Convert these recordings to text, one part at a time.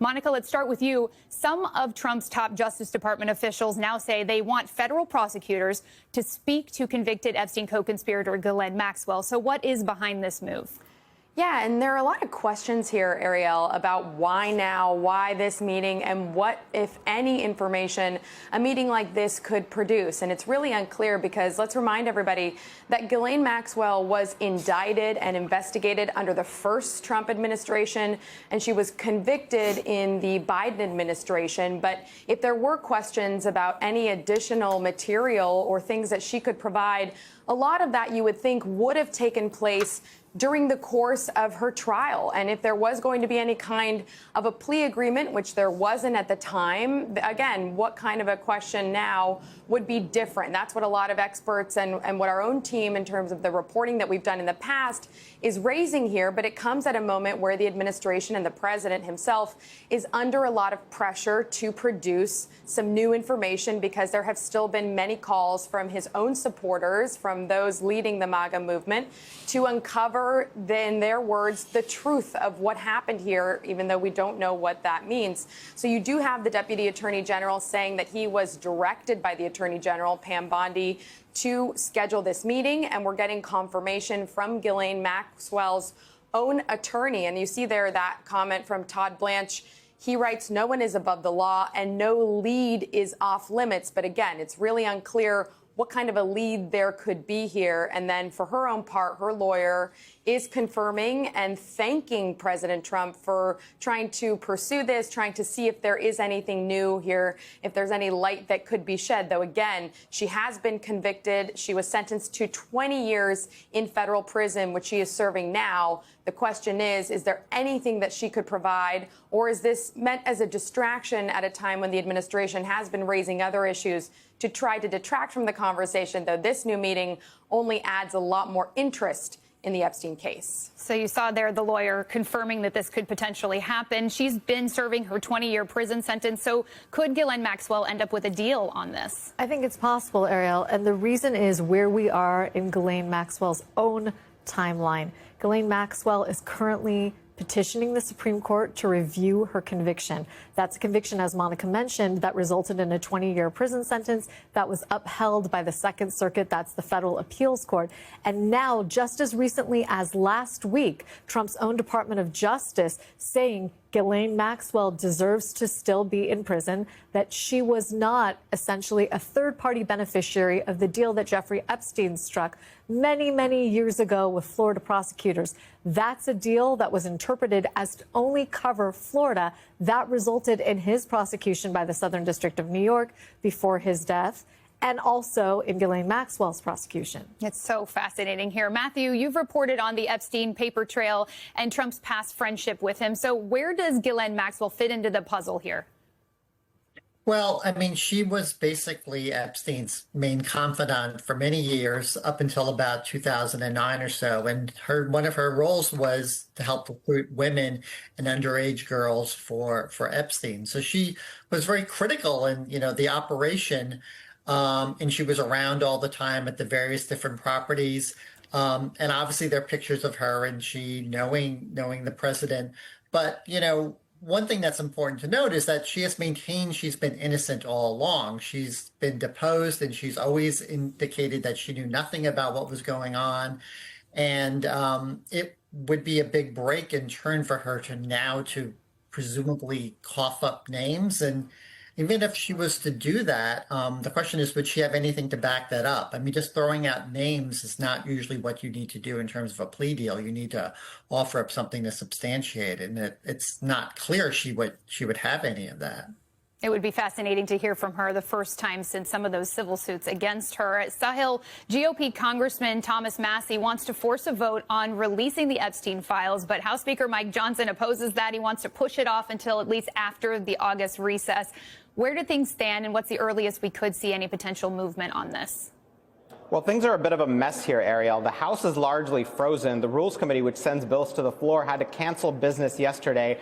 Monica, let's start with you. Some of Trump's top Justice Department officials now say they want federal prosecutors to speak to convicted Epstein co-conspirator Ghislaine Maxwell. So what is behind this move? Yeah, and there are a lot of questions here, Ariel, about why now, why this meeting, and what, if any, information a meeting like this could produce. And it's really unclear because let's remind everybody that Ghislaine Maxwell was indicted and investigated under the first Trump administration, and she was convicted in the Biden administration. But if there were questions about any additional material or things that she could provide, a lot of that you would think would have taken place during the course of her trial. And if there was going to be any kind of a plea agreement, which there wasn't at the time, again, what kind of a question now would be different? That's what a lot of experts and what our own team, in terms of the reporting that we've done in the past, is raising here. But it comes at a moment where the administration and the president himself is under a lot of pressure to produce some new information, because there have still been many calls from his own supporters, from those leading the MAGA movement, to uncover, in their words, the truth of what happened here, even though we don't know what that means. So you do have the Deputy Attorney General saying that he was directed by the Attorney General, Pam Bondi, to schedule this meeting. And we're getting confirmation from Ghislaine Maxwell's own attorney. And you see there that comment from Todd Blanche. He writes, "No one is above the law and no lead is off limits." But again, it's really unclear what kind of a lead there could be here. And then for her own part, her lawyer is confirming and thanking President Trump for trying to pursue this, trying to see if there is anything new here, if there's any light that could be shed. Though, again, she has been convicted. She was sentenced to 20 years in federal prison, which she is serving now. The question is there anything that she could provide, or is this meant as a distraction at a time when the administration has been raising other issues to try to detract from the conversation, though this new meeting only adds a lot more interest in the Epstein case. So you saw there the lawyer confirming that this could potentially happen. She's been serving her 20-year prison sentence. So could Ghislaine Maxwell end up with a deal on this? I think it's possible, Ariel. And the reason is where we are in Ghislaine Maxwell's own timeline. Ghislaine Maxwell is currently petitioning the Supreme Court to review her conviction. That's a conviction, as Monica mentioned, that resulted in a 20-year prison sentence that was upheld by the Second Circuit. That's the Federal Appeals Court. And now, just as recently as last week, Trump's own Department of Justice saying Ghislaine Maxwell deserves to still be in prison, that she was not essentially a third-party beneficiary of the deal that Jeffrey Epstein struck many, many years ago with Florida prosecutors. That's a deal that was interpreted as to only cover Florida. That resulted in his prosecution by the Southern District of New York before his death, and also in Ghislaine Maxwell's prosecution. It's so fascinating here. Matthew, you've reported on the Epstein paper trail and Trump's past friendship with him. So where does Ghislaine Maxwell fit into the puzzle here? Well, I mean, she was basically Epstein's main confidant for many years, up until about 2009 or so. And one of her roles was to help recruit women and underage girls for Epstein. So she was very critical in, the operation. And she was around all the time at the various different properties. And obviously there are pictures of her and she knowing the president. But, one thing that's important to note is that she has maintained she's been innocent all along. She's been deposed and she's always indicated that she knew nothing about what was going on. And it would be a big break in turn for her to presumably cough up names. And even if she was to do that, the question is, would she have anything to back that up? I mean, just throwing out names is not usually what you need to do in terms of a plea deal. You need to offer up something to substantiate it. And it's not clear she would have any of that. It would be fascinating to hear from her the first time since some of those civil suits against her. Sahil, GOP Congressman Thomas Massie wants to force a vote on releasing the Epstein Files, but House Speaker Mike Johnson opposes that. He wants to push it off until at least after the August recess. Where do things stand, and what's the earliest we could see any potential movement on this? Well, things are a bit of a mess here, Ariel. The House is largely frozen. The Rules Committee, which sends bills to the floor, had to cancel business yesterday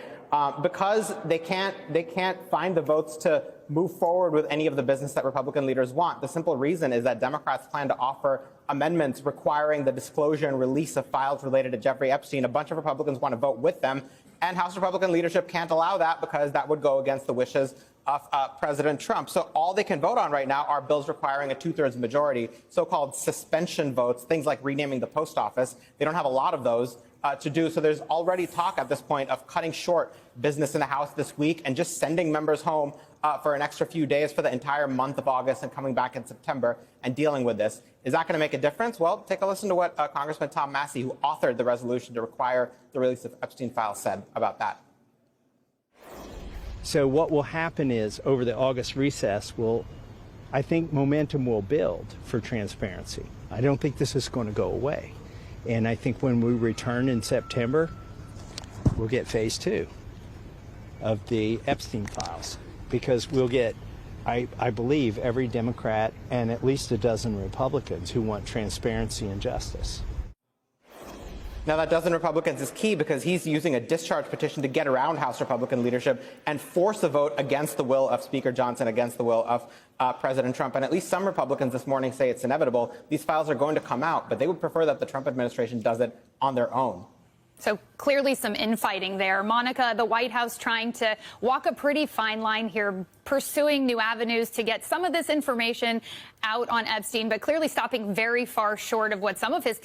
because they can't find the votes to move forward with any of the business that Republican leaders want. The simple reason is that Democrats plan to offer amendments requiring the disclosure and release of files related to Jeffrey Epstein. A bunch of Republicans want to vote with them. And House Republican leadership can't allow that because that would go against the wishes of President Trump. So all they can vote on right now are bills requiring a 2/3 majority, so-called suspension votes, things like renaming the post office. They don't have a lot of those to do. So there's already talk at this point of cutting short business in the House this week and just sending members home for an extra few days for the entire month of August and coming back in September and dealing with this. Is that going to make a difference? Well, take a listen to what Congressman Tom Massey, who authored the resolution to require the release of Epstein Files, said about that. So what will happen is over the August recess, I think momentum will build for transparency. I don't think this is going to go away. And I think when we return in September, we'll get phase 2 of the Epstein Files, because we'll get, I believe, every Democrat and at least a dozen Republicans who want transparency and justice. Now, that dozen Republicans is key because he's using a discharge petition to get around House Republican leadership and force a vote against the will of Speaker Johnson, against the will of President Trump. And at least some Republicans this morning say it's inevitable. These files are going to come out, but they would prefer that the Trump administration does it on their own. So clearly some infighting there. Monica, the White House trying to walk a pretty fine line here, pursuing new avenues to get some of this information out on Epstein, but clearly stopping very far short of what some of his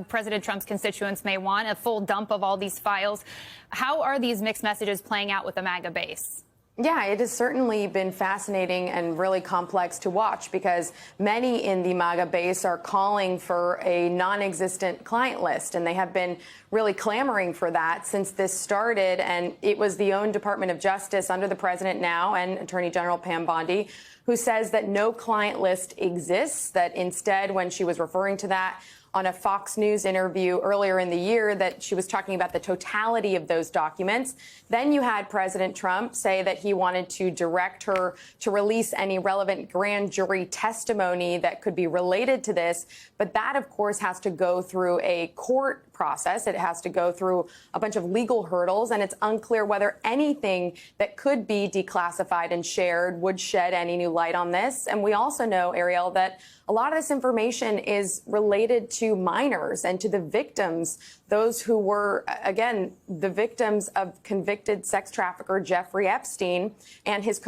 President Trump's constituents may want, a full dump of all these files. How are these mixed messages playing out with the MAGA base? Yeah, it has certainly been fascinating and really complex to watch, because many in the MAGA base are calling for a non-existent client list, and they have been really clamoring for that since this started. And it was the own Department of Justice under the president now and Attorney General Pam Bondi who says that no client list exists, that instead, when she was referring to that on a Fox News interview earlier in the year, that she was talking about the totality of those documents. Then you had President Trump say that he wanted to direct her to release any relevant grand jury testimony that could be related to this. But that, of course, has to go through a court process. It has to go through a bunch of legal hurdles, and it's unclear whether anything that could be declassified and shared would shed any new light on this. And we also know, Ariel, that a lot of this information is related to minors and to the victims, those who were, again, the victims of convicted sex trafficker Jeffrey Epstein and his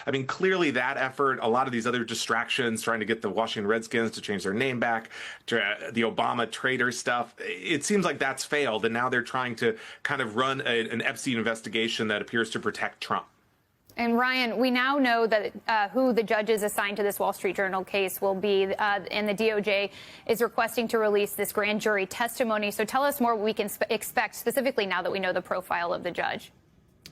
I mean, clearly that effort, a lot of these other distractions, trying to get the Washington Redskins to change their name back, to the Obama traitor stuff, it seems like that's failed. And now they're trying to kind of run an Epstein investigation that appears to protect Trump. And Ryan, we now know that who the judges assigned to this Wall Street Journal case will be, and the DOJ is requesting to release this grand jury testimony. So tell us more what we can expect specifically now that we know the profile of the judge.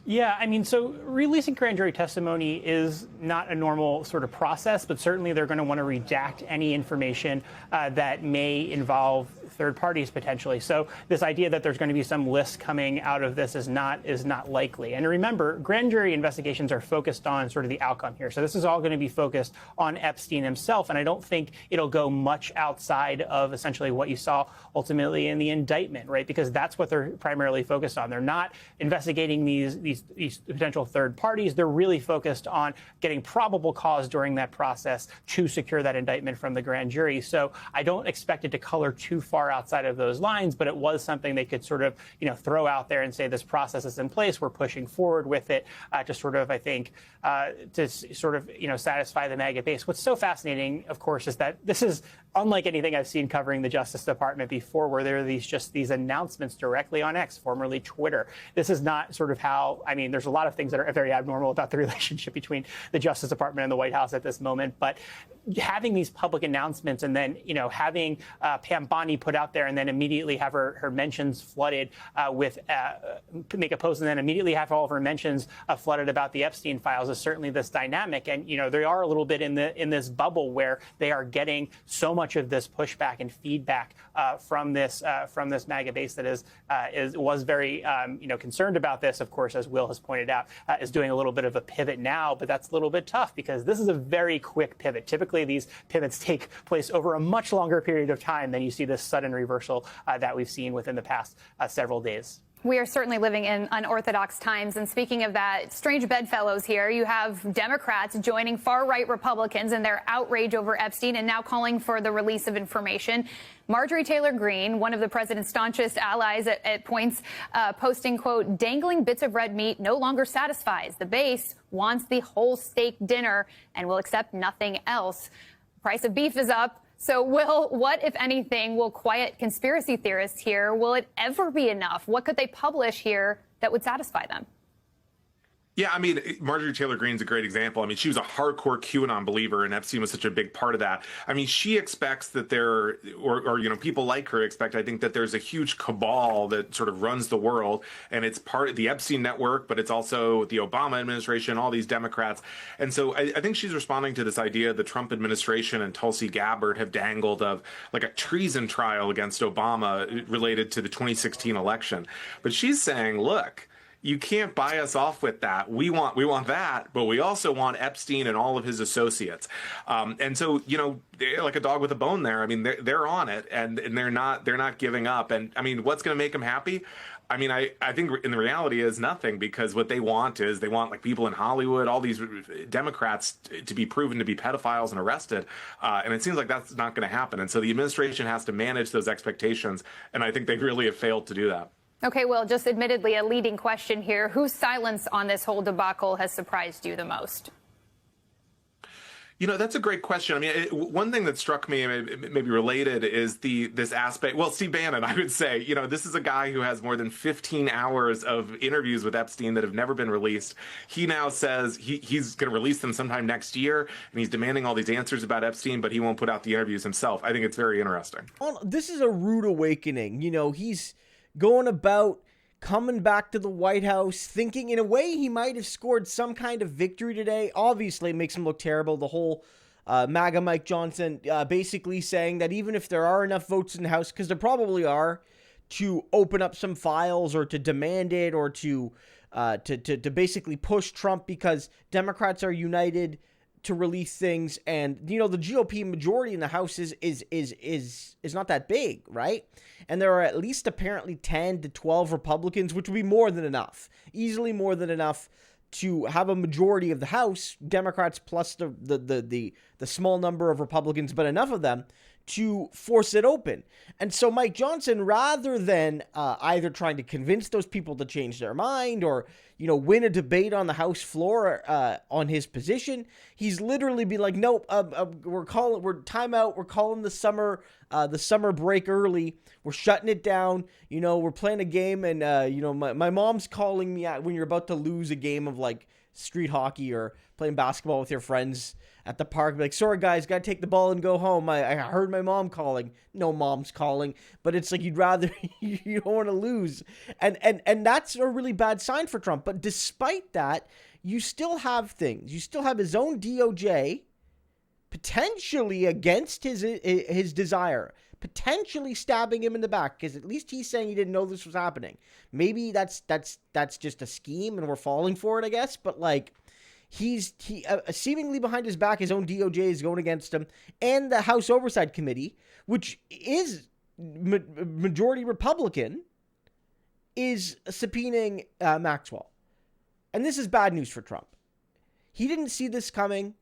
Yeah, I mean, so releasing grand jury testimony is not a normal sort of process, but certainly they're going to want to redact any information that may involve third parties potentially. So this idea that there's going to be some list coming out of this is not likely. And remember, grand jury investigations are focused on sort of the outcome here. So this is all going to be focused on Epstein himself, and I don't think it'll go much outside of essentially what you saw ultimately in the indictment, right? Because that's what they're primarily focused on. They're not investigating these potential third parties. They're really focused on getting probable cause during that process to secure that indictment from the grand jury. So I don't expect it to color too far outside of those lines, but it was something they could sort of, throw out there and say this process is in place. We're pushing forward with it to sort of, I think, to sort of, satisfy the MAGA base. What's so fascinating, of course, is that this is unlike anything I've seen covering the Justice Department before, where there are these announcements directly on X, formerly Twitter. This is not sort of how, I mean, there's a lot of things that are very abnormal about the relationship between the Justice Department and the White House at this moment. But having these public announcements and then, having Pam Bondi put out there and then immediately have her mentions flooded with make a post and then immediately have all of her mentions flooded about the Epstein files is certainly this dynamic. And, they are a little bit in this bubble where they are getting so much of this pushback and feedback from this MAGA base that was very, concerned about this, of course, as Will has pointed out, is doing a little bit of a pivot now. But that's a little bit tough because this is a very quick pivot. Typically, these pivots take place over a much longer period of time than you see this sudden reversal that we've seen within the past several days. We are certainly living in unorthodox times. And speaking of that, strange bedfellows here, you have Democrats joining far-right Republicans in their outrage over Epstein and now calling for the release of information. Marjorie Taylor Greene, one of the president's staunchest allies at points, posting, quote, "Dangling bits of red meat no longer satisfies. The base wants the whole steak dinner and will accept nothing else." Price of beef is up. So what, if anything, will quiet conspiracy theorists here? Will it ever be enough? What could they publish here that would satisfy them? Yeah, I mean, Marjorie Taylor Greene's a great example. I mean, she was a hardcore QAnon believer, and Epstein was such a big part of that. I mean, she expects that there, or you know, people like her expect, I think, that there's a huge cabal that sort of runs the world, and it's part of the Epstein network, but it's also the Obama administration, all these Democrats. And so I think she's responding to this idea the Trump administration and Tulsi Gabbard have dangled of like a treason trial against Obama related to the 2016 election. But she's saying, look, you can't buy us off with that. We want that, but we also want Epstein and all of his associates. And so, you know, they're like a dog with a bone there. I mean, they're on it, and they're not giving up. And I mean, what's going to make them happy? I mean, I think in the reality is nothing, because what they want is they want like people in Hollywood, all these Democrats to be proven to be pedophiles and arrested. And it seems like that's not going to happen. And so the administration has to manage those expectations. And I think they really have failed to do that. Okay, well, just admittedly a leading question here. Whose silence on this whole debacle has surprised you the most? You know, that's a great question. I mean, one thing that struck me, maybe related, is this aspect. Well, Steve Bannon, I would say, you know, this is a guy who has more than 15 hours of interviews with Epstein that have never been released. He now says he's going to release them sometime next year, and he's demanding all these answers about Epstein, but he won't put out the interviews himself. I think it's very interesting. Well, this is a rude awakening. You know, he's going about coming back to the White House, thinking in a way he might have scored some kind of victory today. Obviously, it makes him look terrible. The whole MAGA Mike Johnson basically saying that even if there are enough votes in the House, because there probably are, to open up some files or to demand it or to basically push Trump because Democrats are united to release things. And, you know, the GOP majority in the House is not that big, right? And there are at least apparently 10 to 12 Republicans, which would be more than enough, easily more than enough to have a majority of the House, Democrats plus the small number of Republicans, but enough of them to force it open. And so Mike Johnson, rather than either trying to convince those people to change their mind or, you know, win a debate on the House floor on his position, he's literally be like, nope, we're timeout. We're calling the summer break early. We're shutting it down. You know, we're playing a game, and you know, my mom's calling me when you're about to lose a game of like street hockey or playing basketball with your friends at the park. Be like, sorry guys, gotta take the ball and go home. I heard my mom calling. No, mom's calling. But it's like you'd rather you don't want to lose, and that's a really bad sign for Trump. But despite that, you still have things. You still have his own DOJ potentially against his desire, potentially stabbing him in the back, because at least he's saying he didn't know this was happening. Maybe that's just a scheme and we're falling for it, I guess. But like, he seemingly behind his back, his own DOJ is going against him, and the House Oversight Committee, which is majority Republican, is subpoenaing Maxwell. And this is bad news for Trump. He didn't see this coming.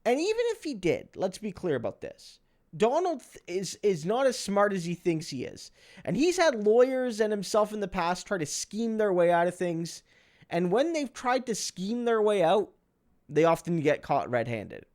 And even if he did, let's be clear about this. Donald is not as smart as he thinks he is. And he's had lawyers and himself in the past try to scheme their way out of things. And when they've tried to scheme their way out, they often get caught red-handed.